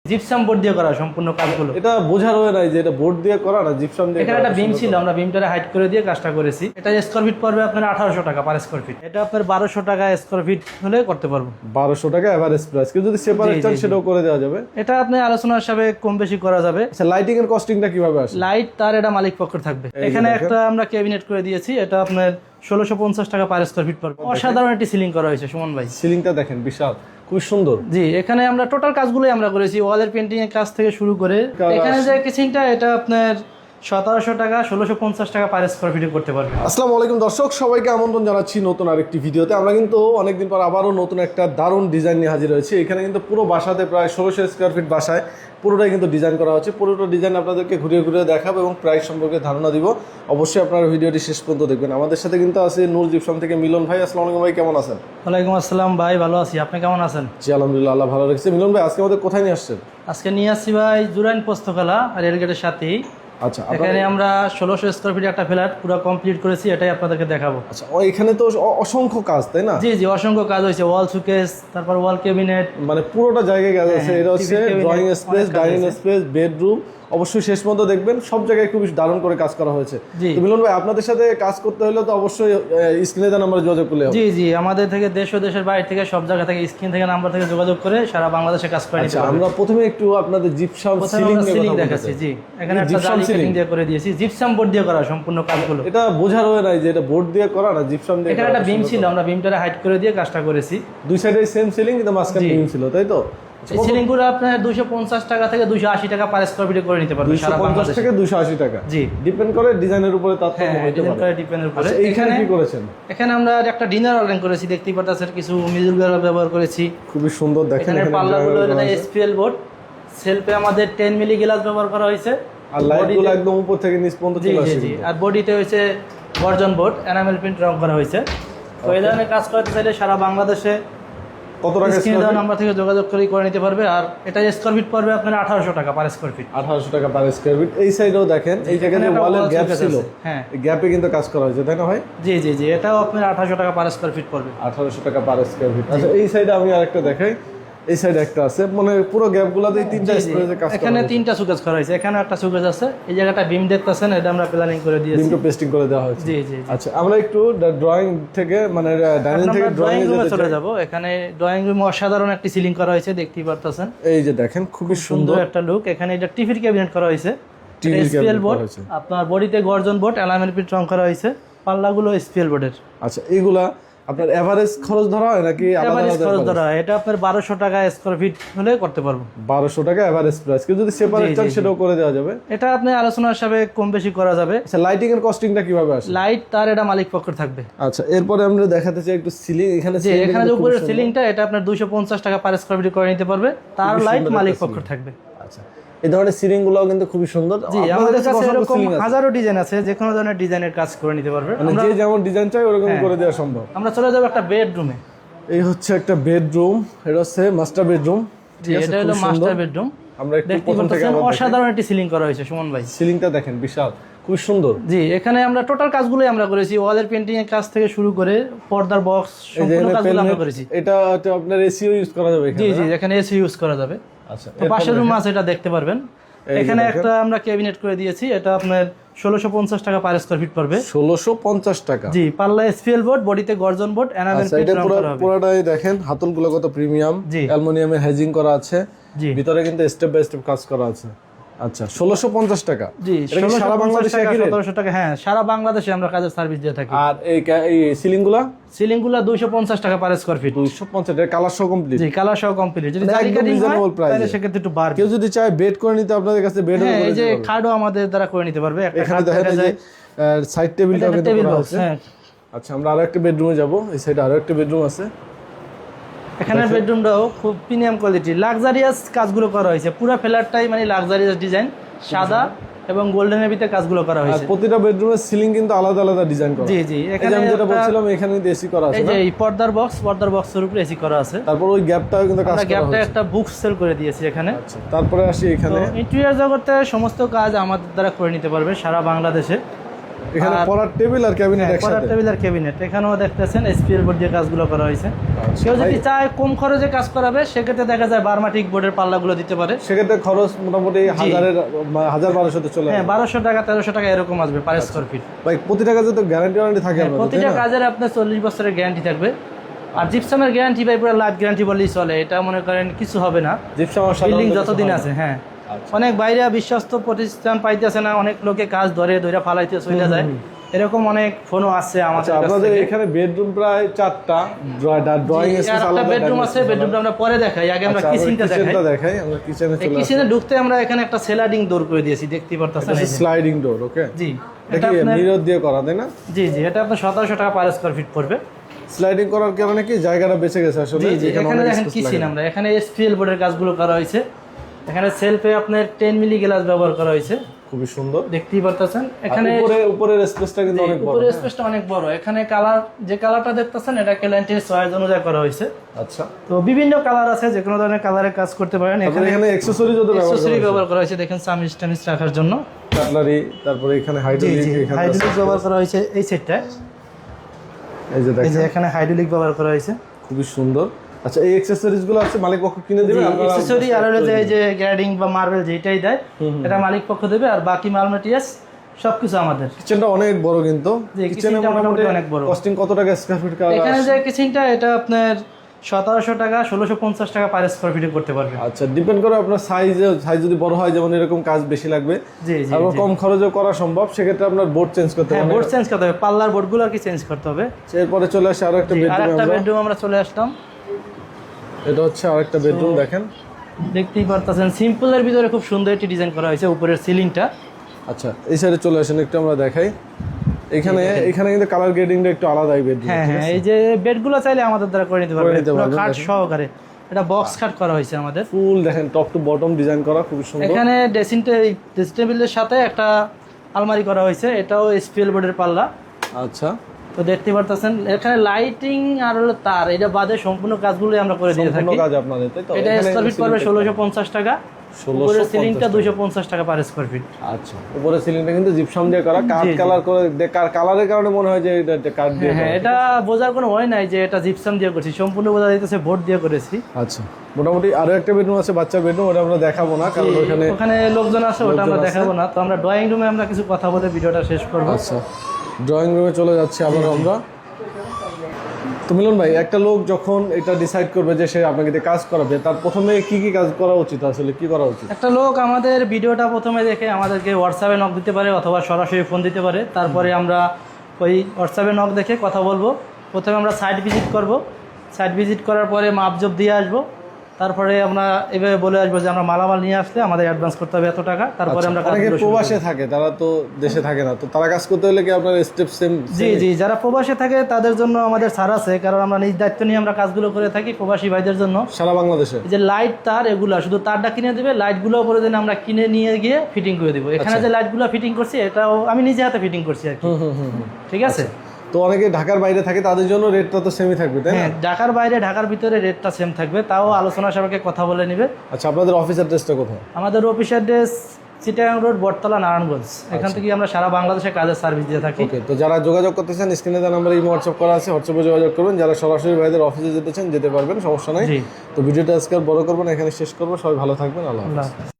Gypsum board দিয়ে করা সম্পূর্ণ কাজগুলো। এটা বোঝার হয় নাই যে এটা বোর্ড দিয়ে করা না জিপসাম দিয়ে। এখানে একটা বিম ছিল, আমরা বিমটারে হাইড করে দিয়ে কাজটা করেছি। এটা স্কয়ার ফিট পড়বে আপনার 1800 টাকা পার স্কয়ার ফিট। এটা আপনার 1200 টাকা স্কয়ার ফিট হলে করতে পারবো। 1200 টাকা এভারেজ প্রাইস। কেউ যদি সেপারেট চান সেটাও করে দেওয়া যাবে। এটা আপনি আলোচনার হিসাবে কম বেশি করা যাবে। আচ্ছা, লাইটিং এর কস্টিংটা কিভাবে আসে? লাইট তার এটা মালিক পক্ষের থাকবে। এখানে একটা আমরা ক্যাবিনেট করে দিয়েছি, এটা আপনার 1650 টাকা পার স্কয়ার ফিট পড়বে। অসাধারণ একটি সিলিং করা হয়েছে সুমন ভাই। সিলিংটা দেখেন বিশাল, খুব সুন্দর। জি, এখানে আমরা টোটাল কাজগুলোই আমরা করেছি, ওয়ালের পেন্টিং এর কাজ থেকে শুরু করে। এখানে যে কিচেনটা এটা আপনার 1700 টাকা 1650 টাকা পার স্কয়ার ফিটে করতে পারবে। আসসালামু আলাইকুম দর্শক, সবাইকে আমন্ত্রণ জানাচ্ছি নতুন আরেকটি ভিডিওতে। আমরা কিন্তু অনেকদিন পর আবারও নতুন একটা দারুণ ডিজাইন নিয়ে হাজির হয়েছি। এখানে কিন্তু পুরো বাসাতে প্রায় 1600 স্কয়ার ফিট বাসায় পুরোটাই কিন্তু ডিজাইন করা হচ্ছে। পুরোটা ডিজাইন আপনাদেরকে ঘুরিয়ে ঘুরিয়ে দেখাবো এবং প্রাইস সম্পর্কে ধারণা দিব। অবশ্যই আপনারা ভিডিওটি শেষ পর্যন্ত দেখবেন। আমাদের সাথে কিন্তু আছে নূর জিপসাম থেকে মিলন ভাই। আসসালামু আলাইকুম ভাই, কেমন আছেন? ওয়ালাইকুম আসসালাম ভাই, ভালো আছি। আপনি কেমন আছেন? জি আলহামদুলিল্লাহ, আল্লাহ ভালো রেখেছে। মিলন ভাই, আজকে আমাদের কোথায় নিয়ে আসছেন? আজকে নিয়ে আসছি ভাই জুরাইন পোস্তকলা রেলগেটের সাথেই। আচ্ছা, এখানে আমরা 1600 স্কয়ার ফিট একটা ফ্ল্যাট পুরো কমপ্লিট করেছি, এটাই আপনাদেরকে দেখাবো। আচ্ছা, এখানে তো অসংখ্য কাজ, তাই না? জি জি, অসংখ্য কাজ হয়েছে। ওয়াল সুকেস, তারপর ওয়াল ক্যাবিনেট, মানে পুরোটা জায়গায় কাজ আছে। এটা হচ্ছে টিভি cabinet, ড্রয়িং স্পেস, অনেক কাজ ডাইনিং আছে। Space, bedroom. অবশ্যই শেষ পর্যন্ত দেখবেন, সব জায়গায় খুবই দারুণ করে কাজ করা হয়েছে। জি। তো মিলন ভাই, আপনাদের সাথে কাজ করতে হলে তো অবশ্যই স্ক্রিনে দেওয়া নাম্বারে যোগাযোগ করলে হবে। জি জি, আমাদের থেকে দেশ ও দেশের বাইরে থেকে সব জায়গা থেকে স্ক্রিন থেকে নাম্বার থেকে যোগাযোগ করে সারা বাংলাদেশে কাজ করে নিতে আচ্ছা, পারবেন। আমরা প্রথমে একটু আপনাদের জিপসাম প্রথমে সিলিং আমরা নিয়ে সিলিং কথা বলতে দেখাচ্ছি। চাই। জি, এখানে একটা জিপসাম জালি সিলিং কাটিং দিয়ে করে দিয়েছি, জিপসাম বোর্ড দিয়ে করা সম্পূর্ণ কাজগুলো। এটা বোঝার হয় নাই যে এটা বোর্ড দিয়ে করা না জিপসাম দিয়ে। এখানে একটা বিম ছিল, আমরা বিমটারে হাইড করে দিয়ে কাজটা করেছি। দুই সাইডে সেম সিলিং, কিন্তু মাঝখানে জি। বিম ছিল, তাই তো? এই সিলিংগুলো আপনার 250 টাকা থেকে 280 টাকা পার স্কয়ার ফিটে করে নিতে পারবেন সারা 250 বাংলাদেশে। থেকে 280 টাকা। জি, ডিপেন্ড করে ডিজাইনের উপরে, তারপর হ্যাঁ, হতে ডিজাইন পারে। করে ডিপেন্ডের উপরে। আচ্ছা, এইখানে কি করেছেন? এখানে আমরা একটা ডিনার অর্ডার করেছি, দেখতেই পাচ্ছেন কিছু মিডল গার্ড ব্যবহার করেছি। খুবই সুন্দর দেখেন। এখানে পাল্লাগুলো এটা এসপিএল বোর্ড, সেলফে আমাদের 10 মিলি গ্লাস ব্যবহার করা হয়েছে। আর লাইটগুলো একদম উপর থেকে নিচ পর্যন্ত জি চলে জি আসে। জি, আর বডিতে হয়েছে গর্জন বোর্ড, এনামেল প্রিন্ট রং করা হয়েছে। তো এই ধরনের কাজ করতে চাইলে সারা বাংলাদেশে কত টাকা স্ক্রিনে দেওয়া নাম্বার থেকে যোগাযোগ করে নিতে পারবে। আর এটা স্কয়ার ফিট পড়বে আপনার 1800 টাকা পার স্কয়ার ফিট। 1800 টাকা পার স্কয়ার ফিট। এই সাইডেও দেখেন, এই জায়গায় যে একটা ওয়ালের wall গ্যাপ suggest ছিল, আছে। হ্যাঁ, এই গ্যাপে কিন্তু কাজ করা হয়েছে, তাই না ভাই? জি জি জি, এটাও আপনার 1800 টাকা পার স্কয়ার ফিট পড়বে। 1800 টাকা পার স্কয়ার ফিট। আচ্ছা, এই সাইডে আমি আরেকটা দেখাই। এই সাইডে একটা আছে, মানে পুরো গ্যাপগুলোতেই তিনটা জি জি, স্পেসে কাজ করা এখানে হয়েছে। 3টা সুকেস করা হয়েছে, এখানে একটা সুকেস আছে। এই জায়গাটা বিম দেখতেছেন, এটা আমরা প্ল্যানিং করে দিয়েছি। তিনটা পেস্টিং করে দেওয়া হয়েছে। জি জি জি। আচ্ছা, আমরা একটু ড্রয়িং থেকে, মানে ডাইনিং থেকে ড্রয়িং ড্রয়িং রুমে চলে যাব। এখানে ড্রয়িং রুমে অসাধারণ একটি সিলিং করা হয়েছে, দেখতেই পারতেছেন। এই যে দেখেন, খুবই সুন্দর সুন্দর একটা লুক। এখানে এটা টিভির ক্যাবিনেট করা হয়েছে, টিভির এসপিএল ক্যাবিনেট বোর্ড, করা হয়েছে। আপনার বডিতে গর্জন বোর্ড, এনামেল প্রিন্ট রং করা হয়েছে। পাল্লাগুলো এসপিএল বোর্ডের। আচ্ছা, এইগুলা আপনার এভারেজ খরচ ধরা হয় নাকি আলাদা এভারেজ আলাদা খরচ খরচ? ধরা হয়। এটা আপনার 1200 টাকা স্কয়ার ফিট হলে করতে পারবো। 1200 টাকা এভারেজ প্রাইস। কেউ যদি সেপারেট চান সেটাও করে দেওয়া যাবে। এটা আপনি আলোচনার হিসাবে কম বেশি করা যাবে। আচ্ছা, লাইটিং এর কস্টিংটা কিভাবে আসে? লাইট তার এটা মালিক পক্ষের থাকবে। আচ্ছা, এরপরে আমরা দেখাতে চাই একটু সিলিং। এখানে যে এখানে যে উপরের সিলিংটা, এটা আপনার 250 টাকা পার স্কয়ার ফিট করে নিতে পারবে, তার লাইট মালিক পক্ষের থাকবে। আচ্ছা, এই ধরনের সিলিং গুলোও কিন্তু খুবই সুন্দর। জি, আপনাদের আমাদের কাছে কাছে অসংখ্য এরকম ceiling আছে। হাজারো ডিজাইন আছে, যে কোনো ধরনের ডিজাইনের কাজ করে নিতে পারবে। মানে যে যেমন ডিজাইন চাই ওরকম করে দেওয়া সম্ভব। আমরা চলে যাবো একটা বেডরুমে। এই হচ্ছে একটা বেডরুম, এটা হচ্ছে মাস্টার বেডরুম। জি, এটা হলো মাস্টার বেডরুম। আমরা একটু দেখতে প্রথম থেকে পাচ্ছেন আবার অসাধারণ একটি সিলিং করা হয়েছে সুমন ভাই। সিলিংটা দেখেন বিশাল, খুব সুন্দর। জি, এখানে আমরা টোটাল কাজগুলোই আমরা করেছি, ওয়ালের পেন্টিং এর কাজ থেকে শুরু করে পর্দার বক্স, এই যে সম্পূর্ণ কাজগুলো আমরা pelmet, করেছি। এটা তো আপনার এসিও ইউজ করা যাবে জি এখানে। জি, এখানে এসি ইউজ করা যাবে। আচ্ছা, তো পাশের রুম আছে, এটা দেখতে পারবেন। এই যে এখানে দেখেন। একটা আমরা ক্যাবিনেট করে দিয়েছি, এটা আপনার 1650 টাকা পার স্কয়ার ফিট পড়বে। 1650 টাকা। জি, পাল্লা এসপিএল বোর্ড, বডিতে গর্জন বোর্ড, এনামেল আচ্ছা, প্রিন্ট এটা রং পুরো করা হবে। পুরোটাই দেখেন, হাতলগুলো কত প্রিমিয়াম, জি। অ্যালুমিনিয়ামের হেজিং করা আছে। জি ভিতরে কিন্তু স্টেপ বাই স্টেপ কাজ করা আছে। আচ্ছা, 1650 টাকা। জি, এটা কি সারা 1650 বাংলাদেশে টাকা, একই রেট? 1700 টাকা। হ্যাঁ, সারা বাংলাদেশে আমরা কাজের সার্ভিস দিয়ে থাকি। আর এই সিলিং গুলা সিলিং গুলা 250 টাকা পার স্কয়ার ফিট। 250, এর কালার সহ কমপ্লিট। জি, কালার সহ কমপ্লিট। যদি জালি একদম কাটিং হয় রিজনেবল প্রাইসে। তাহলে সেক্ষেত্রে একটু বাড়বে। কেউ যদি চায় বেড করে নিতে আপনাদের কাছে বেড হ্যাঁ, এই যে খাটও আমাদের দ্বারা করে নিতে পারবে। একটা এখানে খাট দেখেন দেখা এই যে যায়, সাইড টেবিলটাও কিন্তু টেবিল করা বক্স। আছে। হ্যাঁ, আচ্ছা, আমরা আরো একটা বেডরুমে যাব। এই সাইডে আরো একটা বেডরুম আছে। এখানে বেডরুমটাও খুব প্রিমিয়াম কোয়ালিটি, লাক্সারিয়াস কাজগুলো করা হয়েছে। পুরো ফ্ল্যাটটাই মানে লাক্সারিয়াস ডিজাইন, সাদা এবং গোল্ডেনের ভিতরে কাজগুলো করা আর হয়েছে। প্রতিটা বেডরুমের সিলিং কিন্তু আলাদা আলাদা ডিজাইন করা। জি জি, এখানে আমি যেটা বলছিলাম, এখানে কিন্তু এসি করা আছে এই না? যে এই পর্দার বক্সের উপরে এসি করা আছে। তারপর ওই গ্যাপটাও কিন্তু কাজ আমরা করা গ্যাপটা হয়েছে। একটা বুক সেল করে দিয়েছি এখানে। আচ্ছা, তারপরে আসি এখানে। ইন্টেরিয়র জগতে সমস্ত কাজ আমাদের দ্বারা করে নিতে পারবে সারা বাংলাদেশে। এখানে পড়ার টেবিল আর ক্যাবিনেট পড়ার একসাথে। টেবিল আর ক্যাবিনেট এখানেও দেখতেছেন এসপিএল বোর্ড দিয়ে কাজগুলো করা হয়েছে। আচ্ছা, কেউ যদি ভাই, চায় কম খরচে কাজ করাবে সেক্ষেত্রে দেখা যায় বারমাটিক বোর্ডের পাল্লাগুলো দিতে পারে। সেক্ষেত্রে খরচ মোটামুটি 1000-1200 চলে হ্যাঁ, আসবে। 1200 টাকা 1300 টাকা এরকম আসবে পার স্কোয়ার ফিট। ভাই প্রতিটা কাজে তো গ্যারান্টি থাকে আপনাদের, প্রতিটা তাই না? কাজের আপনার 40 বছরের গ্যারান্টি থাকবে। আর জিপসামের গ্যারান্টি ভাই পুরো লাইফ গ্যারান্টি বললেই চলে, এটা মনে করেন কিছু হবে না জিপসাম আর সাধারণত বিল্ডিং কিছু যতদিন হয় না। আছে। হ্যাঁ, আচ্ছা। অনেক বাইরে বিশ্বস্ত প্রতিষ্ঠান পাইতেছে না, অনেক লোকে কাজ ধরে ফালাইতে চলে যায়, এরকম অনেক ফোনও আছে আমাদের আচ্ছা, কাছ আপনাদের থেকে। এখানে বেডরুম প্রায় 4টা, ড্রয়িং জি, আর স্পেস একটা আলাদা, বেডরুম আছে, বেডরুমটা আমরা পরে দেখাই, আগে আমরা কিচেনটা দেখাই। আমরা কিচেনে এই চলে কিচেনে ঢুকতে আমরা এখানে একটা স্লাইডিং ডোর করে দিয়েছি, দেখতেই পারতেছেন। এই যে। স্লাইডিং ডোর, ওকে। জি, এটা এটা কি আপনার মিরর দিয়ে করা, তাই না? জি এটা আপনার 1700 টাকা পার স্কোয়ার ফিট পড়বে। স্লাইডিং করার কারণে কি জায়গাটা বেঁচে গেছে আসলে। জি জি, এখানে এখানে অনেক দেখেন space কিচেন, লাগে। আমরা এখানে এসপিএল বোর্ডের কাজগুলো করা হয়েছে। এখানে সেলফে আপনার 10 মিলি গ্লাস ব্যবহার করা হয়েছে, খুবই সুন্দর। দেখতেই পারতেছেন। এখানে উপরের স্পেসটা কিন্তু অনেক বড়। উপরের স্পেসটা অনেক বড়। এখানে কালার, যে কালারটা দেখতেছেন এটা ক্লায়েন্টের চয়েস অনুযায়ী করা হয়েছে। আচ্ছা, তো বিভিন্ন কালার আছে, যে কোনো ধরনের কালারে কাজ করতে পারেন। তারপরে এখানে অ্যাকসেসরিজ ব্যবহার করা অ্যাকসেসরি হয়েছে, ব্যবহার করা হয়েছে, দেখেন সামিজ টামিজ রাখার জন্য। কাটলারি, তারপরে এখানে জি হাইড্রোলিক, জি, এখানে হাইড্রোলিক ব্যবহার করা হয়েছে এই সেটটায়। এই যে এই দেখেন যে এখানে হাইড্রোলিক ব্যবহার করা হয়েছে। খুবই সুন্দর। আচ্ছা, এই অ্যাকসেসরিজ গুলো আছে মালিক পক্ষ কিনে দেবে, আপনারা অ্যাকসেসরি আর হলো যে এই যে গ্রেডিং বা মার্বেল যেটাই দেয় এটা মালিক পক্ষ দেবে, আর বাকি মাল মেটেরিয়ালস সবকিছু আমাদের। কিচেনটা অনেক বড় কিন্তু। জি, কিচেনে কিচেনটা মোটামুটি অনেক বড়। কস্টিং কত টাকা স্কয়ার ফিট কাজ? এখানে যে কিচেনটা এটা আপনার 1700 টাকা 1650 টাকা পার স্কোয়ার ফিটে করতে পারবে। আচ্ছা, ডিপেন্ড করে আপনার সাইজ যদি বড় হয়, যেমন এরকম কাজ বেশি লাগবে, জি জি, আর কম খরচে করা সম্ভব, সেক্ষেত্রে আপনার বোর্ড চেঞ্জ করতে হ্যাঁ, হবে। বোর্ড চেঞ্জ করতে হবে, পাল্লার বোর্ডগুলো আর কি চেঞ্জ করতে হবে। এরপরে চলে আসে আরো একটা আর বেডরুম। একটা বেডরুম আমরা চলে আসলাম। এটা হচ্ছে আরেকটা বেডরুম, দেখেন। দেখতেই পারতেছেন সিম্পলের ভিতরে খুব সুন্দর একটি ডিজাইন করা হয়েছে উপরের সিলিংটা। আচ্ছা, এই সাইডে চলে আসেন, একটু আমরা দেখাই। এখানে কিন্তু কালার গ্রেডিংটা একটু আলাদা, এই বেডরুম। হ্যাঁ হ্যাঁ, এই যে বেডগুলো চাইলে আমাদের দ্বারা করে নিতে পারবে, নিতে পুরো পারবেন, খাট দেখেন। সহকারে। এটা বক্স খাট করা হয়েছে আমাদের। ফুল দেখেন, টপ টু বটম ডিজাইন করা, খুব সুন্দর। এখানে ড্রেসিং টেবিলের সাথে একটা আলমারি করা হয়েছে, এটাও এসপিএল বোর্ডের পাল্লা। আচ্ছা, তো দেখতে পারতেছেন এখানে লাইটিং আর হলো তার, এটা বাদে সম্পূর্ণ কাজগুলো আমরা করে দিয়ে সম্পূর্ণ থাকি। কাজ আপনাদের, তাই তো? এটা এখানে স্কোয়ার ফিট পড়বে 1650 টাকা, 1650 উপরের সিলিংটা 250 টাকা পার স্কোয়ার ফিট। আচ্ছা, উপরে সিলিংটা কিন্তু জিপসাম দিয়ে করা, কাঠ জি, জি। কালার করে, কালারের কারণে মনে হয় যে এটা কাঠ দিয়ে হ্যাঁ, করা। এটা বোঝার কোনো ভয় নাই যে এটা জিপসাম দিয়ে করছি, সম্পূর্ণ বোঝা যাইতেছে বোর্ড দিয়ে করেছি। আচ্ছা, মোটামুটি আরো একটা বেডরুম আছে, বাচ্চার বেডরুম, ওটা আমরা দেখাবো না, কারণ ওখানে ওখানে লোকজন আছে, ওটা আমরা দেখাবো না। তো আমরা ড্রয়িং রুমে আমরা কিছু কথা বলে ভিডিওটা শেষ করবো। আচ্ছা, ড্রয়িং রুমে চলে যাচ্ছি আবার আমরা। তো মিলন ভাই, একটা লোক যখন এটা ডিসাইড করবে যে সে আপনাকে দিয়ে কাজ করাবে, তার প্রথমে কি কি কাজ করা উচিত, আসলে কি করা উচিত? একটা লোক আমাদের ভিডিওটা প্রথমে দেখে আমাদেরকে হোয়াটসঅ্যাপে নক দিতে পারে অথবা সরাসরি ফোন দিতে পারে। তারপরে আমরা ওই হোয়াটসঅ্যাপে নক দেখে কথা বলবো। প্রথমে আমরা সাইট ভিজিট করব, সাইট ভিজিট করার পরে মাপজোপ দিয়ে আসবো। তারপরে আমরা এভাবে বলে আসবো যে আমরা মালামাল নিয়ে আসলে আমাদের অ্যাডভান্স করতে হবে এত টাকা। তারপরে আমরা অনেকে কাজগুলো শুরু করব। প্রবাসে থাকে, তারা তো দেশে থাকে না, তো তারা কাজ করতে হলে কি আপনার স্টেপ সেম? জি জি, যারা প্রবাসে থাকে তাদের জন্য আমাদের ছাড় আছে, কারণ আমরা নিজ দায়িত্ব নিয়ে আমরা কাজগুলো করে থাকি প্রবাসী ভাইদের জন্য। সারা বাংলাদেশে? এই যে লাইট তার এগুলা শুধু তারটা কিনে দেবে, লাইটগুলো পরে যেন আমরা কিনে নিয়ে গিয়ে ফিটিং করে দেবো। এখানে যে লাইটগুলো ফিটিং করছি এটাও আমি নিজে হাতে ফিটিং করছি আর কি। ঠিক আছে। তো অনেকে ঢাকার বাইরে থাকে, তাদের জন্য রেটটা তো সেমই থাকবে, তাই না? হ্যাঁ, ঢাকার বাইরে ঢাকার ভিতরে রেটটা সেম থাকবে, তাও আলোচনা সাপেক্ষে কথা বলে নিবে। আচ্ছা, আপনাদের অফিস অ্যাড্রেসটা কোথায়? আমাদের অফিস অ্যাড্রেস চিটাগাং রোড, বটতলা, নারায়ণগঞ্জ। এখান থেকে আমরা সারা বাংলাদেশে কাজের সার্ভিস দিয়ে থাকি। ওকে, তো যারা যোগাযোগ করতে চান, স্ক্রিনে দেওয়া নাম্বারে ইমো হোয়াটসঅ্যাপ করা আছে, হোয়াটসঅ্যাপে যোগাযোগ করবেন। যারা সরাসরি ভাইদের অফিসে যেতে চান যেতে পারবেন, সমস্যা নাই। জি। তো ভিডিওটা আজকে আর বড় করবো না, এখানে শেষ করবো। সবাই ভালো থাকবেন, আল্লাহ হাফেজ। আল্লাহ হাফেজ।